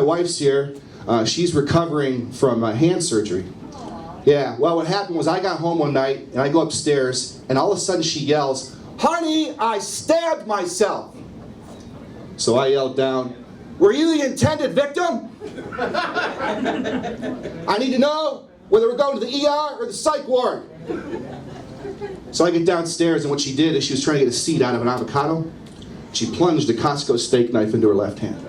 wife's here. She's recovering from hand surgery. Yeah, well, what happened was I got home one night, and I go upstairs, and all of a sudden she yells, "Honey, I stabbed myself." So I yelled down, "Were you the intended victim? I need to know whether we're going to the ER or the psych ward." So I get downstairs, and what she did is she was trying to get a seed out of an avocado. She plunged a Costco steak knife into her left hand.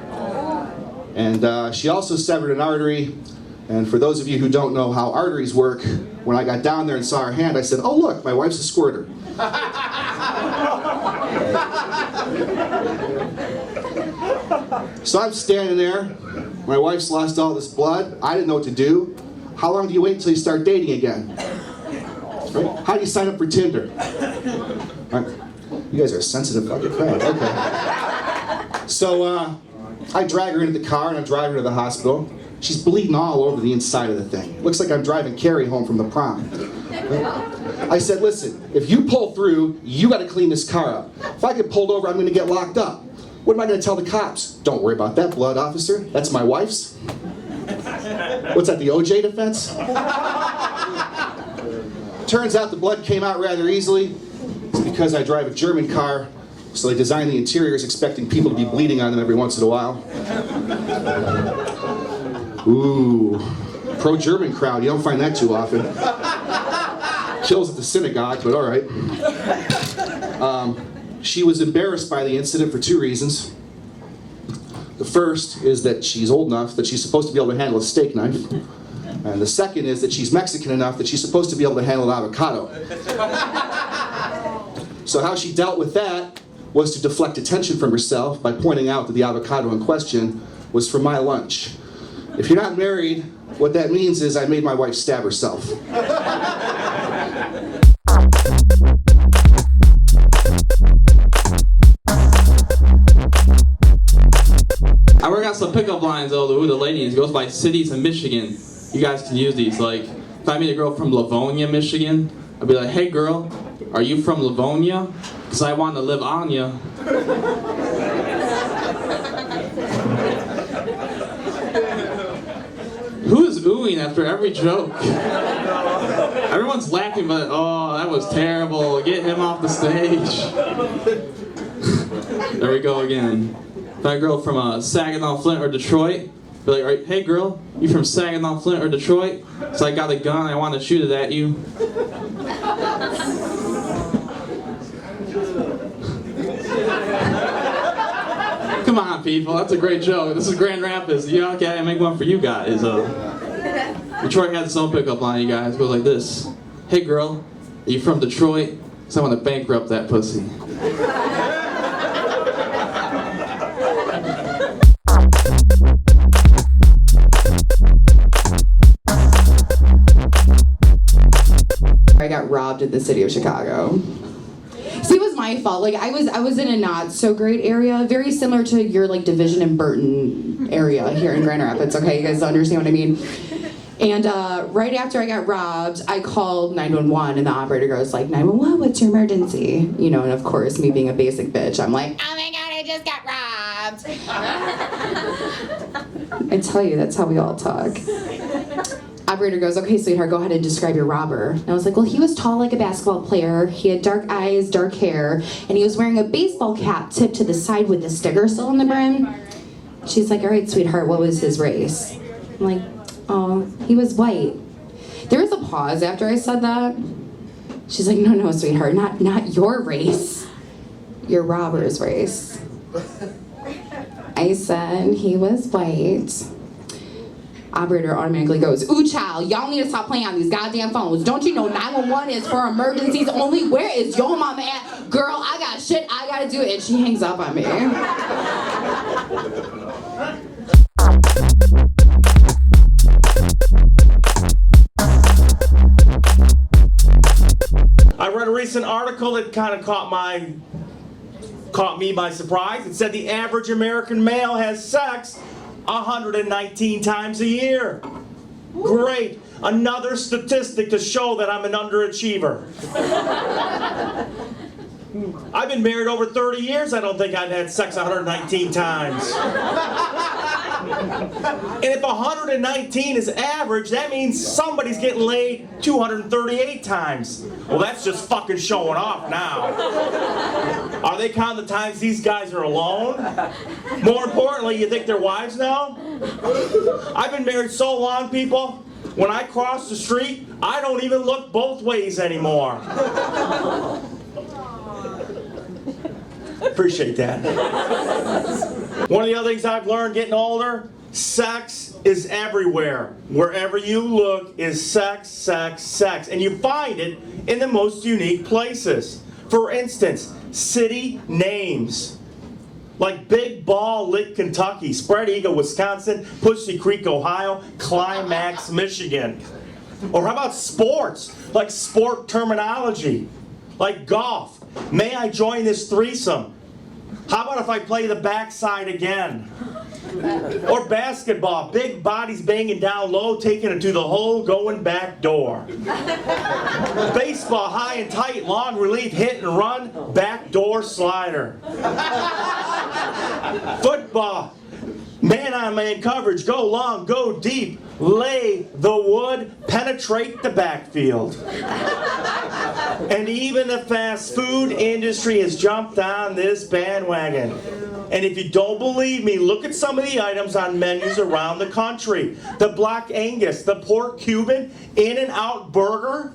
And she also severed an artery. And for those of you who don't know how arteries work, when I got down there and saw her hand, I said, "Oh look, my wife's a squirter." So I'm standing there. My wife's lost all this blood. I didn't know what to do. How long do you wait until you start dating again? Right? How do you sign up for Tinder? Right. You guys are a sensitive fucking crowd. Okay. So I drag her into the car and I'm driving her to the hospital. She's bleeding all over the inside of the thing. Looks like I'm driving Carrie home from the prom. I said, "Listen, if you pull through, you got to clean this car up. If I get pulled over, I'm going to get locked up. What am I going to tell the cops? Don't worry about that, blood officer. That's my wife's." What's that, the OJ defense? Turns out the blood came out rather easily. It's because I drive a German car, so they designed the interiors expecting people to be bleeding on them every once in a while. Ooh, pro-German crowd, you don't find that too often. Kills at the synagogue, but all right. She was embarrassed by the incident for two reasons. The first is that she's old enough that she's supposed to be able to handle a steak knife. And the second is that she's Mexican enough that she's supposed to be able to handle an avocado. So how she dealt with that was to deflect attention from herself by pointing out that the avocado in question was for my lunch. If you're not married, what that means is I made my wife stab herself. I work out some pickup lines though with the ladies. It goes by cities in Michigan. You guys can use these. Like, if I meet a girl from Livonia, Michigan, I'd be like, "Hey girl, are you from Livonia? Because I want to live on ya." Who is oohing after every joke? Everyone's laughing, but oh, that was terrible. Get him off the stage. There we go again. If I girl from Saginaw, Flint, or Detroit, be like, "Hey girl, you from Saginaw, Flint, or Detroit? So I got a gun, I want to shoot it at you." Come on, people, that's a great joke. This is Grand Rapids. Yeah, okay, I make one for you guys. Detroit has its own pickup line, you guys. It goes like this. "Hey girl, are you from Detroit? So I want to bankrupt that pussy." I got robbed at the city of Chicago. See, it was my fault. Like I was in a not so great area, very similar to your like Division and Burton area here in Grand Rapids. Okay, you guys understand what I mean? And right after I got robbed, I called 911, and the operator goes like, "911, what's your emergency?" You know, and of course, me being a basic bitch, I'm like, "Oh my god, I just got robbed." I tell you, that's how we all talk. Operator goes, "Okay, sweetheart, go ahead and describe your robber." And I was like, "Well, he was tall like a basketball player. He had dark eyes, dark hair, and he was wearing a baseball cap tipped to the side with a sticker still on the brim." She's like, "All right, sweetheart, what was his race?" I'm like, "Oh, he was white." There was a pause after I said that. She's like, No, sweetheart, not your race. Your robber's race." I said, "He was white." Operator automatically goes, "Ooh, child, y'all need to stop playing on these goddamn phones. Don't you know 911 is for emergencies only? Where is your mama at? Girl, I got shit I gotta do." And she hangs up on me. I read a recent article that kind of caught me by surprise. It said the average American male has sex 119 times a year. Great. Another statistic to show that I'm an underachiever. I've been married over 30 years. I don't think I've had sex 119 times. And if 119 is average, that means somebody's getting laid 238 times. Well, that's just fucking showing off now. Are they counting the times these guys are alone? More importantly, you think their wives know? I've been married so long, people, when I cross the street, I don't even look both ways anymore. Appreciate that. One of the other things I've learned getting older, sex is everywhere. Wherever you look is sex, sex, sex. And you find it in the most unique places. For instance, city names. Like Big Ball Lick, Kentucky, Spread Eagle, Wisconsin, Pussy Creek, Ohio, Climax, Michigan. Or how about sports? Like sport terminology. Like golf. May I join this threesome? How about if I play the backside again? Or basketball, big bodies banging down low, taking it to the hole, going back door. Baseball, high and tight, long relief, hit and run, back door slider. Football, man-on-man coverage, go long, go deep, lay the wood, penetrate the backfield. And even the fast food industry has jumped on this bandwagon. And if you don't believe me, look at some of the items on menus around the country. The Black Angus, the Pork Cuban, In-N-Out Burger,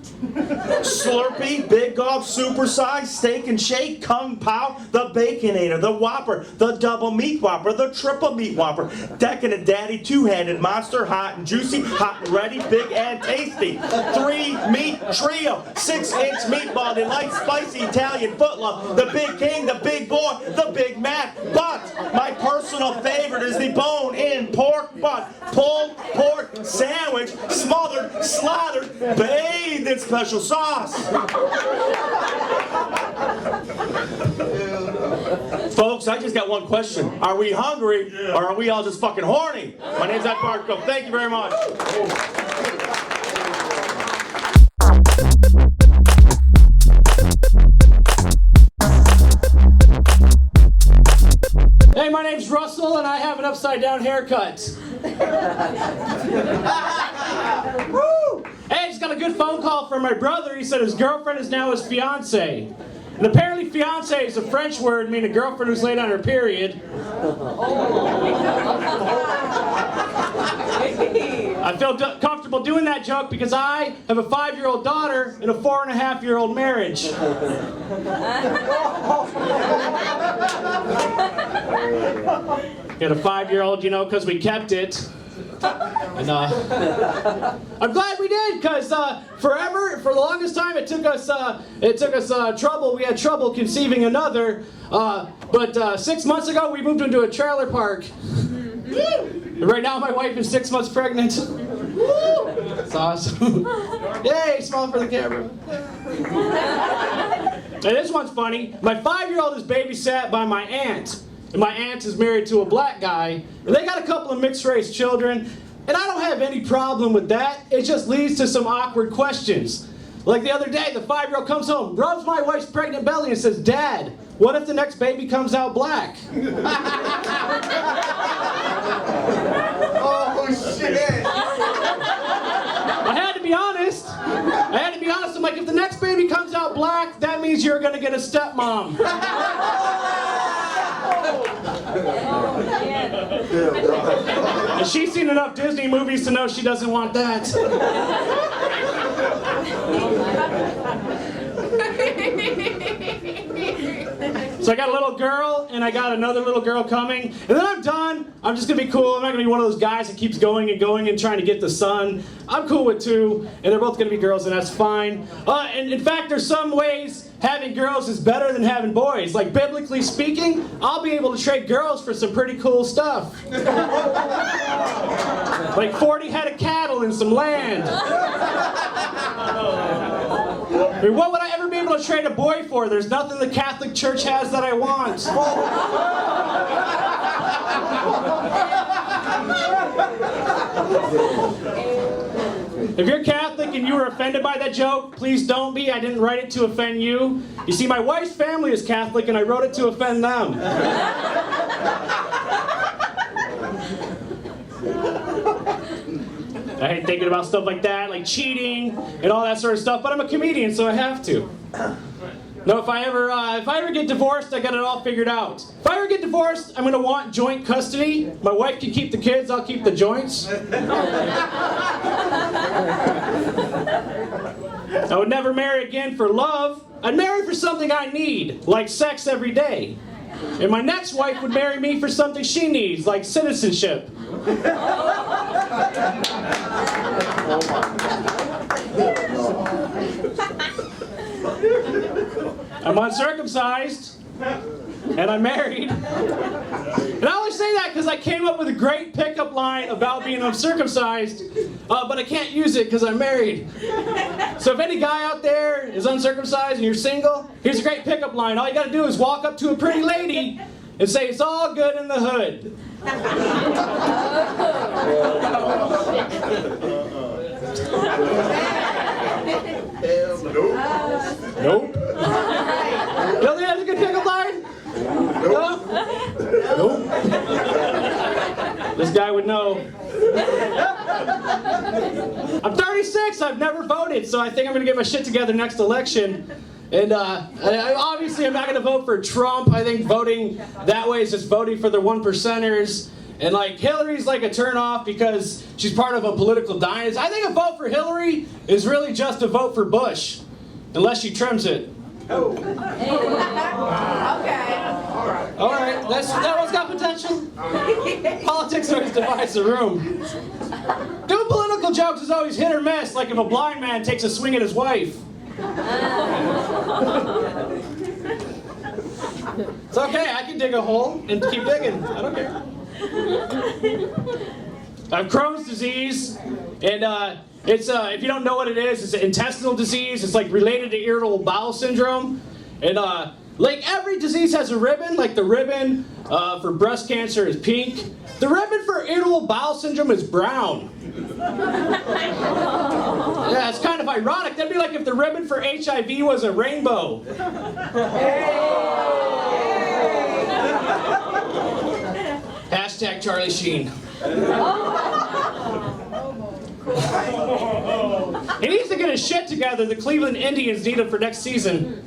Slurpee, Big Gulp, Supersize, Steak and Shake, Kung Pao, the Baconator, the Whopper, the Double Meat Whopper, the Triple Meat Whopper, Decadent Daddy, Two-Handed Monster, Hot and Juicy, Hot and Ready, Big and Tasty, 3-Meat Trio, 6-inch Meatball Delight, Spicy Italian Footlong, the Big King, the Big Boy, the Big Mac. But my personal favorite is the bone-in pork butt, pulled pork sandwich, smothered, slathered, bathed in special sauce. Folks, I just got one question. Are we hungry or are we all just fucking horny? My name's Ed Barco. Thank you very much. Hey, my name's Russell, and I have an upside-down haircut. Hey, I just got a good phone call from my brother. He said his girlfriend is now his fiance. And apparently fiance is a French word meaning a girlfriend who's late on her period. I feel comfortable doing that joke because I have a 5-year-old daughter in a 4.5-year-old marriage. Got a 5-year-old, you know, because we kept it. And I'm glad we did, because for the longest time it took us trouble. We had trouble conceiving another. But 6 months ago we moved into a trailer park. And right now my wife is 6 months pregnant. That's awesome. Yay, smile for the camera. And this one's funny. My 5-year-old is babysat by my aunt. And my aunt is married to a black guy. And they got a couple of mixed-race children. And I don't have any problem with that. It just leads to some awkward questions. Like the other day, the 5-year-old comes home, rubs my wife's pregnant belly and says, "Dad, what if the next baby comes out black?" Oh, shit! I had to be honest. I'm like, if the next baby comes out black, that means you're going to get a stepmom. And she's seen enough Disney movies to know she doesn't want that. So I got a little girl, and I got another little girl coming, and then I'm done. I'm just gonna be cool. I'm not gonna be one of those guys that keeps going and going and trying to get the son. I'm cool with 2, and they're both gonna be girls, and that's fine. And in fact, there's some ways having girls is better than having boys. Like, biblically speaking, I'll be able to trade girls for some pretty cool stuff. Like 40 head of cattle and some land. I mean, what would I ever be able to trade a boy for? There's nothing the Catholic Church has that I want. If you're Catholic and you were offended by that joke, please don't be. I didn't write it to offend you. You see, my wife's family is Catholic and I wrote it to offend them. I hate thinking about stuff like that, like cheating and all that sort of stuff. But I'm a comedian, so I have to. No, if I ever get divorced, I got it all figured out. If I ever get divorced, I'm gonna want joint custody. My wife can keep the kids, I'll keep the joints. I would never marry again for love. I'd marry for something I need, like sex every day. And my next wife would marry me for something she needs, like citizenship. I'm uncircumcised, and I'm married. And I only say that because I came up with a great pickup line about being uncircumcised, but I can't use it because I'm married. So if any guy out there is uncircumcised and you're single, here's a great pickup line. All you gotta do is walk up to a pretty lady and say, "It's all good in the hood." Nope. You don't think that's a good pickup line? Nope. Nope. This guy would know. I'm 36, I've never voted, so I think I'm gonna get my shit together next election. And obviously I'm not gonna vote for Trump. I think voting that way is just voting for the 1%ers. And like Hillary's like a turnoff because she's part of a political dynasty. I think a vote for Hillary is really just a vote for Bush, unless she trims it. Oh. Okay. All right. That one's got potential. Politics always divides the room. Doing political jokes is always hit or miss, like if a blind man takes a swing at his wife. It's okay. I can dig a hole and keep digging. I don't care. I have Crohn's disease, and it's if you don't know what it is, it's an intestinal disease. It's like related to irritable bowel syndrome, and like every disease has a ribbon. Like the ribbon for breast cancer is pink. The ribbon for irritable bowel syndrome is brown. Yeah, it's kind of ironic. That'd be like if the ribbon for HIV was a rainbow. Hashtag Charlie Sheen. He needs to get his shit together. The Cleveland Indians need him for next season.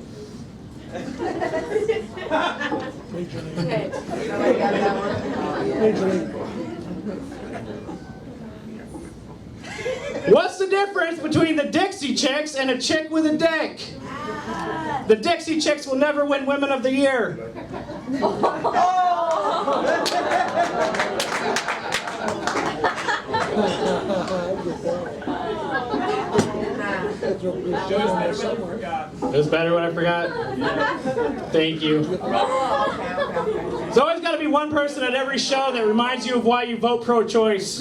What's the difference between the Dixie Chicks and a chick with a dick? The Dixie Chicks will never win Women of the Year. It was better when I forgot. Thank you. There's always got to be one person at every show that reminds you of why you vote pro-choice.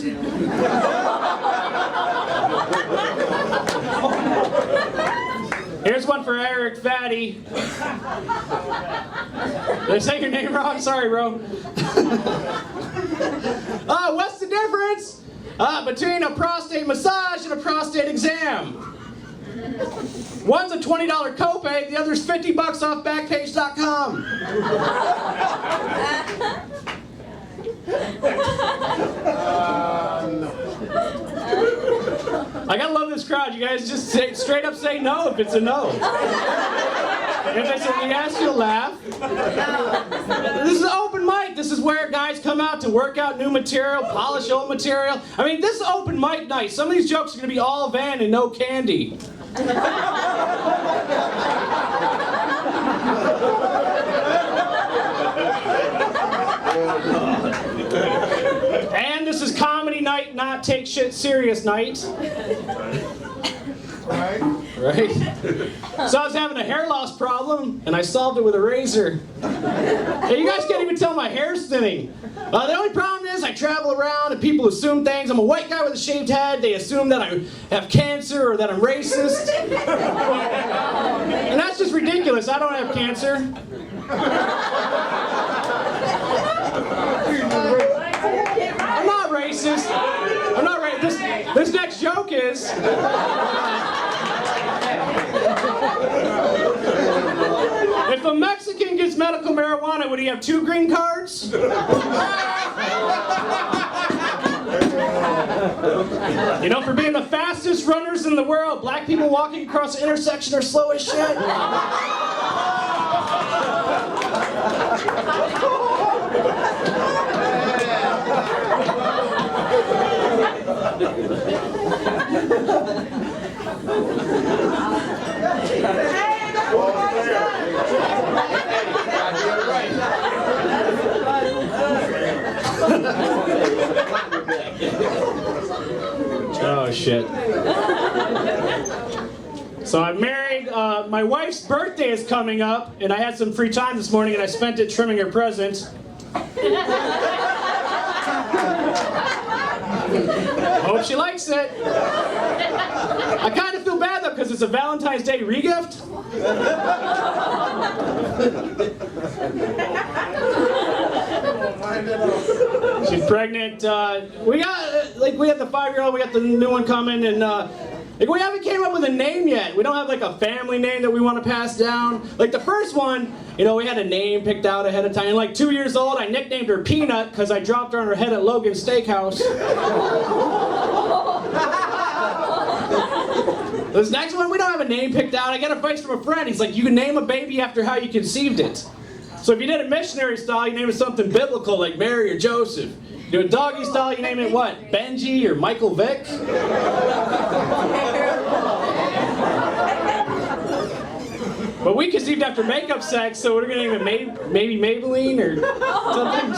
Here's one for Eric Fatty. Did I say your name wrong? Sorry, bro. What's the difference between a prostate massage and a prostate exam? One's a $20 copay, the other's $50 off Backpage.com. I gotta love this crowd. You guys just straight up say no if it's a no. If it's a yes, you'll laugh. This is an open mic. This is where guys come out to work out new material, polish old material. I mean, this is open mic night. Some of these jokes are gonna be all Van and no candy. And this is comedy night, not take shit serious night. Right? So I was having a hair loss problem, and I solved it with a razor. Hey, you guys can't even tell my hair's thinning. The only problem is I travel around and people assume things. I'm a white guy with a shaved head. They assume that I have cancer or that I'm racist. And that's just ridiculous. I don't have cancer. I'm not racist. I'm not racist. This next joke is... If a Mexican gets medical marijuana, would he have 2 green cards? You know, for being the fastest runners in the world, black people walking across the intersection are slow as shit. Oh, shit. So I'm married. My wife's birthday is coming up, and I had some free time this morning, and I spent it trimming her present. Hope she likes it. I kind of feel bad, though, because it's a Valentine's Day regift. She's pregnant. We had the 5-year-old, we got the new one coming, and we haven't came up with a name yet. We don't have like a family name that we want to pass down. Like the first one, we had a name picked out ahead of time. And like 2 years old, I nicknamed her Peanut because I dropped her on her head at Logan's Steakhouse. This next one, we don't have a name picked out. I got advice from a friend. He's like, you can name a baby after how you conceived it. So if you did it missionary style, you name it something biblical like Mary or Joseph. You do a doggy style, you name it what? Benji or Michael Vick? But we conceived after makeup sex, so we're gonna name it maybe Maybelline or something.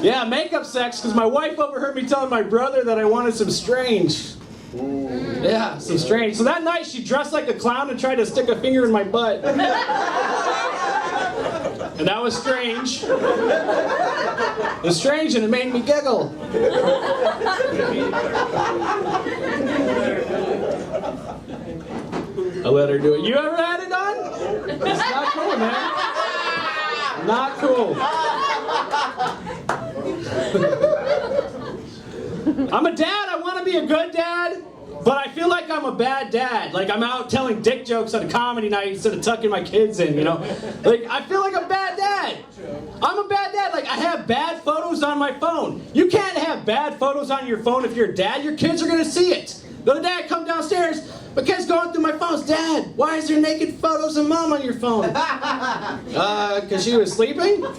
Yeah, makeup sex, because my wife overheard me telling my brother that I wanted some Strange. Yeah, some Strange. So that night she dressed like a clown and tried to stick a finger in my butt. And that was strange. It was strange and it made me giggle. I let her do it. You ever had it done? It's not cool, man. Not cool. I'm a dad. I want to be a good dad, but I feel like I'm a bad dad. Like I'm out telling dick jokes at a comedy night instead of tucking my kids in, Like I feel like a bad dad. I'm a bad dad. Like I have bad photos on my phone. You can't have bad photos on your phone if you're a dad. Your kids are going to see it. The other day I come downstairs, my kid's going through my phones. Dad, why is there naked photos of mom on your phone? Because she was sleeping? I'm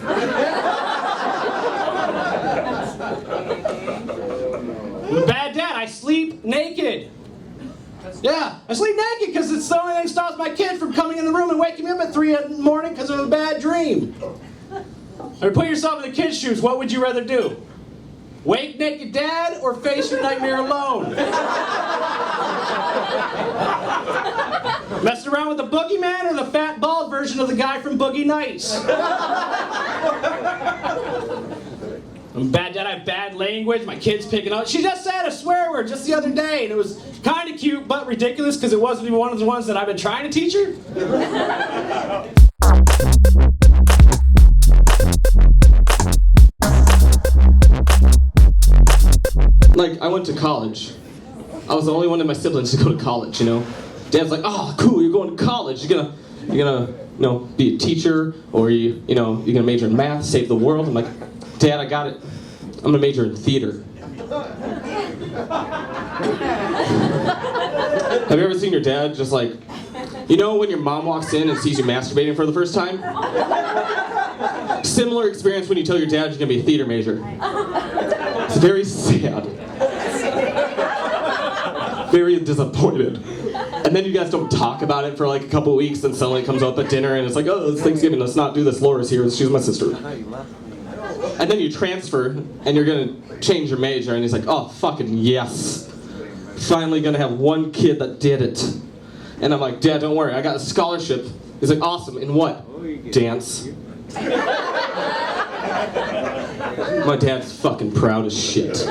a bad dad. I sleep naked. Yeah, I sleep naked because it's the only thing that stops my kid from coming in the room and waking me up at 3 in the morning because of a bad dream. Or put yourself in the kid's shoes. What would you rather do? Wake naked dad or face your nightmare alone? Mess around with the boogeyman or the fat bald version of the guy from Boogie Nights? I'm a bad dad, I have bad language, my kid's picking up. She just said a swear word just the other day, and it was kind of cute, but ridiculous, because it wasn't even one of the ones that I've been trying to teach her. Like, I went to college. I was the only one of my siblings to go to college, Dad's like, oh, cool, you're going to college. You're gonna be a teacher, or you're gonna major in math, save the world. I'm like, Dad, I got it. I'm gonna major in theater. Have you ever seen your dad just like, when your mom walks in and sees you masturbating for the first time? Similar experience when you tell your dad you're gonna be a theater major. It's very sad. Very disappointed. And then you guys don't talk about it for like a couple weeks, and suddenly it comes up at dinner and it's like, oh, it's Thanksgiving, let's not do this. Laura's here, she's my sister. And then you transfer, and you're gonna change your major, and he's like, oh, fucking yes. Finally gonna have one kid that did it. And I'm like, Dad, don't worry, I got a scholarship. He's like, awesome, in what? Dance. My dad's fucking proud as shit.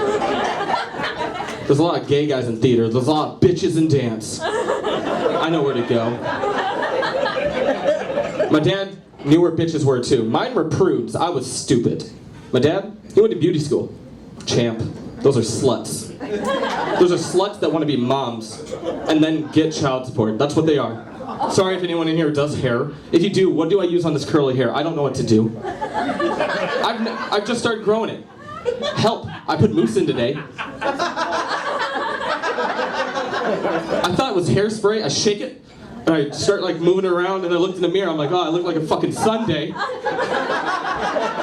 There's a lot of gay guys in theater, there's a lot of bitches in dance. I know where to go. My dad knew where bitches were too. Mine were prudes, I was stupid. My dad, he went to beauty school. Champ. Those are sluts. Those are sluts that want to be moms and then get child support. That's what they are. Sorry if anyone in here does hair. If you do, what do I use on this curly hair? I don't know what to do. I've just started growing it. Help, I put mousse in today. I thought it was hairspray. I shake it, and I start like moving it around, and I looked in the mirror. I'm like, oh, I look like a fucking Sunday.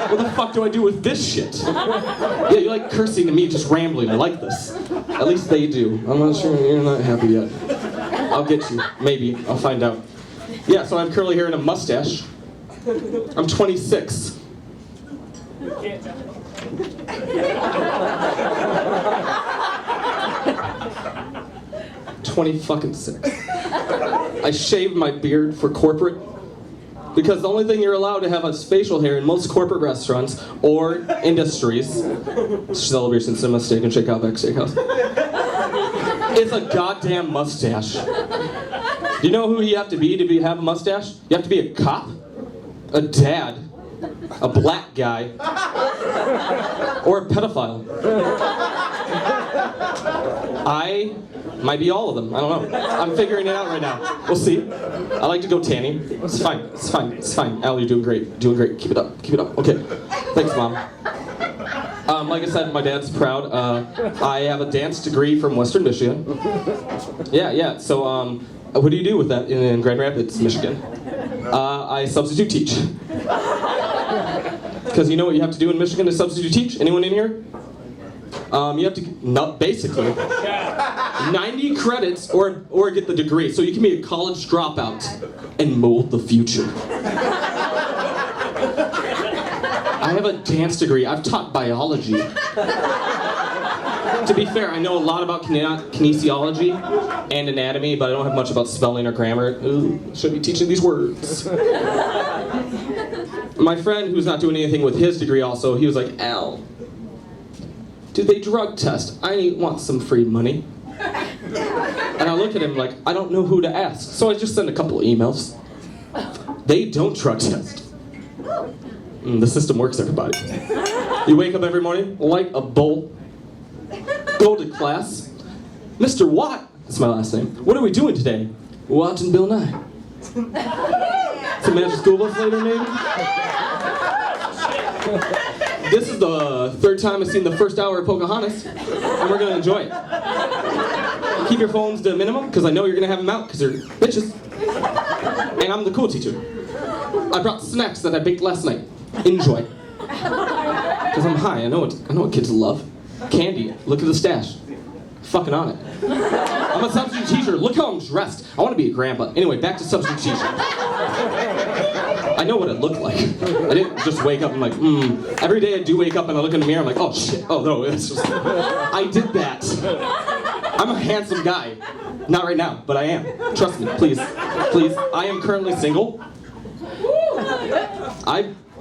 What the fuck do I do with this shit? Yeah, you like cursing to me, just rambling. I like this. At least they do. I'm not sure you're not happy yet. I'll get you. Maybe. I'll find out. Yeah, so I have curly hair and a mustache. I'm 26. 26. I shaved my beard for corporate because the only thing you're allowed to have is facial hair in most corporate restaurants or industries, Celebration Cinema, Steak and Shake Outback Steakhouse, is a goddamn mustache. Do you know who you have to be have a mustache? You have to be a cop, a dad, a black guy, or a pedophile. I might be all of them. I don't know. I'm figuring it out right now. We'll see. I like to go tanning. It's fine. It's fine. It's fine. Al, you're doing great. Doing great. Keep it up. Keep it up. Okay. Thanks, Mom. Like I said, my dad's proud. I have a dance degree from Western Michigan. Yeah. So, what do you do with that in Grand Rapids, Michigan? I substitute teach. Because you know what you have to do in Michigan to substitute teach? Anyone in here? You have to, basically, 90 credits or get the degree. So you can be a college dropout and mold the future. I have a dance degree. I've taught biology. To be fair, I know a lot about kinesiology and anatomy, but I don't have much about spelling or grammar. Ooh, should be teaching these words. My friend, who's not doing anything with his degree also, he was like, Al, do they drug test? I want some free money. And I look at him like, I don't know who to ask. So I just send a couple of emails. They don't drug test. The system works, everybody. You wake up every morning, light a bowl, go to class. Mr. Watt, that's my last name. What are we doing today? Watching Bill Nye. Some magic school bus later, maybe? This is the third time I've seen the first hour of Pocahontas, and we're gonna enjoy it. Keep your phones to a minimum, because I know you're gonna have them out, because they're bitches. And I'm the cool teacher. I brought snacks that I baked last night. Enjoy. Because I'm high, I know what kids love. Candy, look at the stash. Fucking on it. I'm a substitute teacher, look how I'm dressed. I want to be a grandpa. Anyway, back to substitute teacher. I know what it looked like. I didn't just wake up and like, Every day I do wake up and I look in the mirror, I'm like, oh shit, oh no, it's just, I did that. I'm a handsome guy. Not right now, but I am. Trust me, please. Please. I am currently single.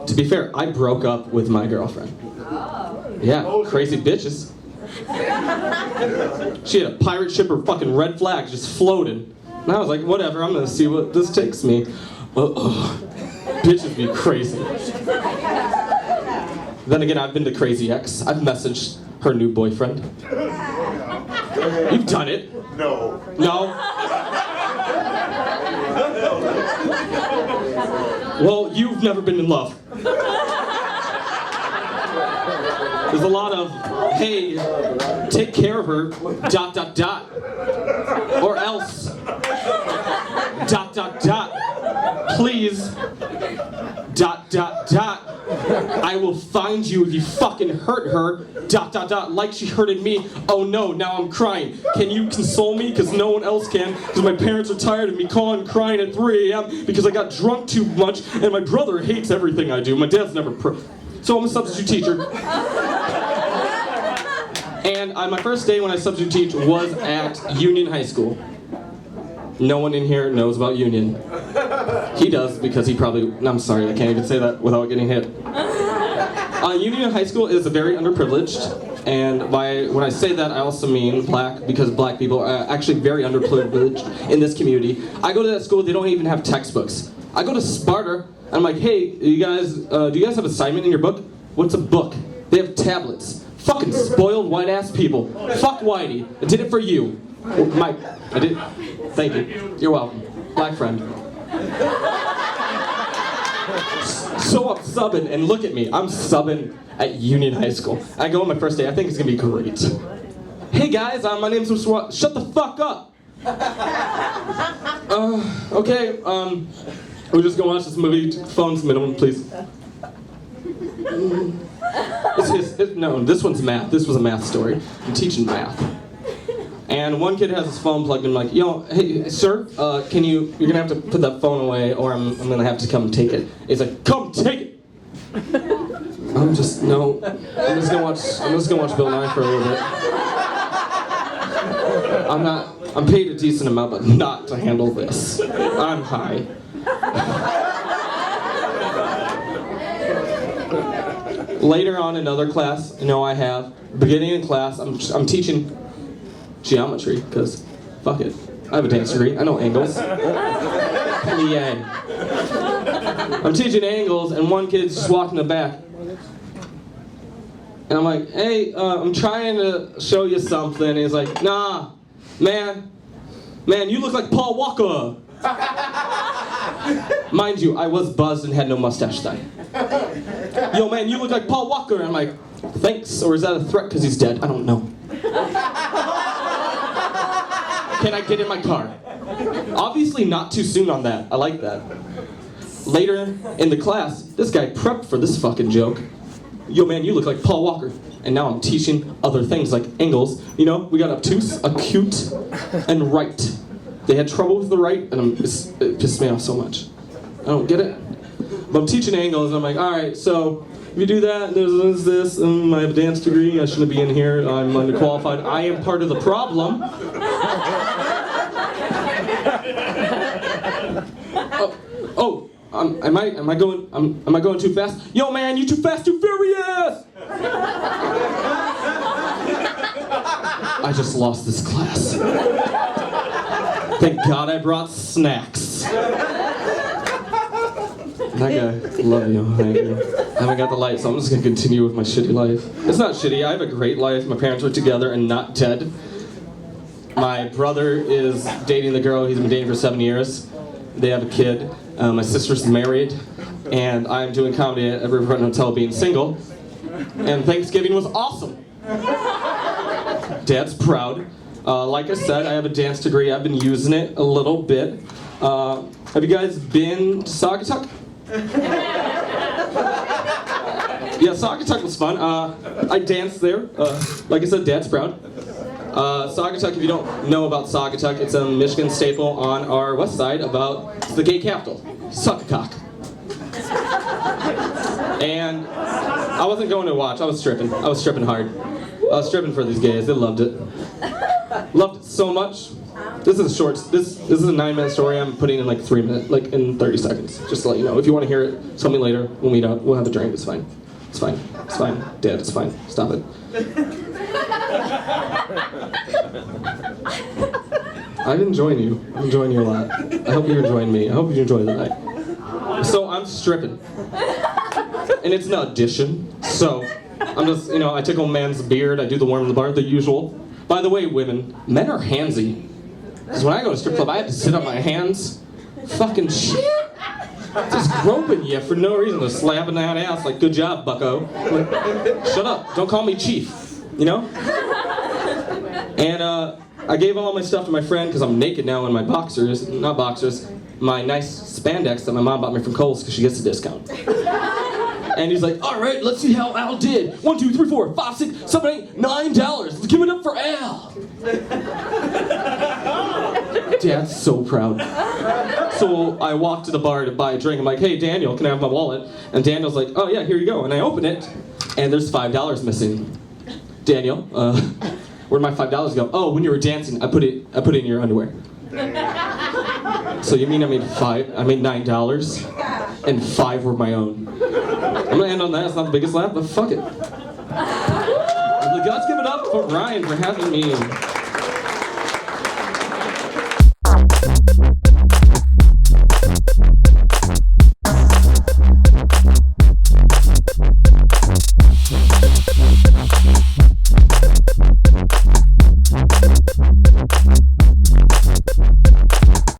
To be fair, I broke up with my girlfriend. Yeah, crazy bitches. She had a pirate ship or fucking red flag just floating. And I was like, whatever, I'm gonna see what this takes me. Bitches be crazy. Then again, I've been to Crazy Ex. I've messaged her new boyfriend. You've done it. No. No? Well, you've never been in love. There's a lot of, hey, take care of her, ... Or else, ... Please, ... I will find you if you fucking hurt her, ... Like she hurted me. Oh no, now I'm crying. Can you console me? Because no one else can. Because my parents are tired of me calling crying at 3 a.m. because I got drunk too much, and my brother hates everything I do. My dad's never So I'm a substitute teacher. And my first day when I substitute teach was at Union High School. No one in here knows about Union. He does because he probably, I'm sorry, I can't even say that without getting hit. Union High School is very underprivileged, and when I say that I also mean black, because black people are actually very underprivileged in this community. I go to that school, they don't even have textbooks. I go to Sparta, and I'm like, hey, do you guys have assignment in your book? What's a book? They have tablets. Fucking spoiled white-ass people. Fuck Whitey. I did it for you. Mike, I did. Thank you. You're welcome. Black friend. So I'm subbing, and look at me. I'm subbing at Union High School. I go on my first day. I think it's gonna be great. Hey guys, my name's Shut the fuck up. Okay. We're just gonna watch this movie. Phones minimum, please. No, this one's math. This was a math story. I'm teaching math. And one kid has his phone plugged in, like, yo, hey, sir, you're gonna have to put that phone away or I'm gonna have to come take it. He's like, come take it! I'm just gonna watch Bill Nye for a little bit. I'm paid a decent amount, but not to handle this. I'm high. Later on, another class, I have, beginning of class, I'm teaching geometry, because fuck it. I have a dance degree, I know angles. Yay. I'm teaching angles, and one kid's just walking in the back. And I'm like, hey, I'm trying to show you something. And he's like, nah, man, you look like Paul Walker. Mind you, I was buzzed and had no mustache then. Yo, man, you look like Paul Walker. And I'm like, thanks, or is that a threat because he's dead? I don't know. Can I get in my car? Obviously not too soon on that. I like that. Later in the class, this guy prepped for this fucking joke. Yo, man, you look like Paul Walker. And now I'm teaching other things like angles. We got obtuse, acute, and right. They had trouble with the right, and it pissed me off so much. I don't get it. But I'm teaching angles, and I'm like, all right, so if you do that, there's this, and I have a dance degree, I shouldn't be in here, I'm underqualified. I am part of the problem. Am I going too fast? Yo, man, you too fast, too furious! I just lost this class. Thank God I brought snacks. That guy, love you, thank you. I haven't got the light, so I'm just gonna continue with my shitty life. It's not shitty, I have a great life. My parents are together and not dead. My brother is dating the girl he's been dating for 7 years. They have a kid. My sister's married, and I'm doing comedy at Riverfront Hotel being single. And Thanksgiving was awesome. Dad's proud. Like I said, I have a dance degree. I've been using it a little bit. Have you guys been to Saugatuck? Yeah, Saugatuck was fun. I danced there. Like I said, Dad's proud. Saugatuck, if you don't know about Saugatuck, it's a Michigan staple on our west side it's the gay capital. Suck a cock. And I wasn't going to watch, I was stripping. I was stripping hard. I was stripping for these gays, they loved it. Loved it so much. This is short, this is a 9-minute story I'm putting in like 3 minutes, like in 30 seconds. Just to let you know. If you want to hear it, tell me later, we'll meet up, we'll have a drink, it's fine. It's fine, it's fine. Dad, it's fine, stop it. I'm enjoying you. I'm enjoying you a lot. I hope you're enjoying me. I hope you enjoy the night. So I'm stripping. And it's an audition. So I'm just, I tickle a man's beard, I do the worm in the bar, the usual. By the way, women, men are handsy. Because when I go to strip club, I have to sit on my hands. Fucking shit. Just groping you for no reason. Just slapping that ass like, good job, bucko. Like, shut up. Don't call me chief. And I gave all my stuff to my friend because I'm naked now in my boxers, not boxers, my nice spandex that my mom bought me from Kohl's because she gets a discount. And he's like, all right, let's see how Al did. 1, 2, 3, 4, 5, 6, 7, 8, $9. Let's give it up for Al. Dad's so proud. So I walked to the bar to buy a drink. I'm like, hey, Daniel, can I have my wallet? And Daniel's like, oh yeah, here you go. And I open it, and there's $5 missing. Daniel, where'd my $5 go? Oh, when you were dancing, I put it in your underwear. So you mean I made $9, and 5 were my own. I'm gonna end on that. It's not the biggest laugh, but fuck it. Let's give it up for Ryan for having me.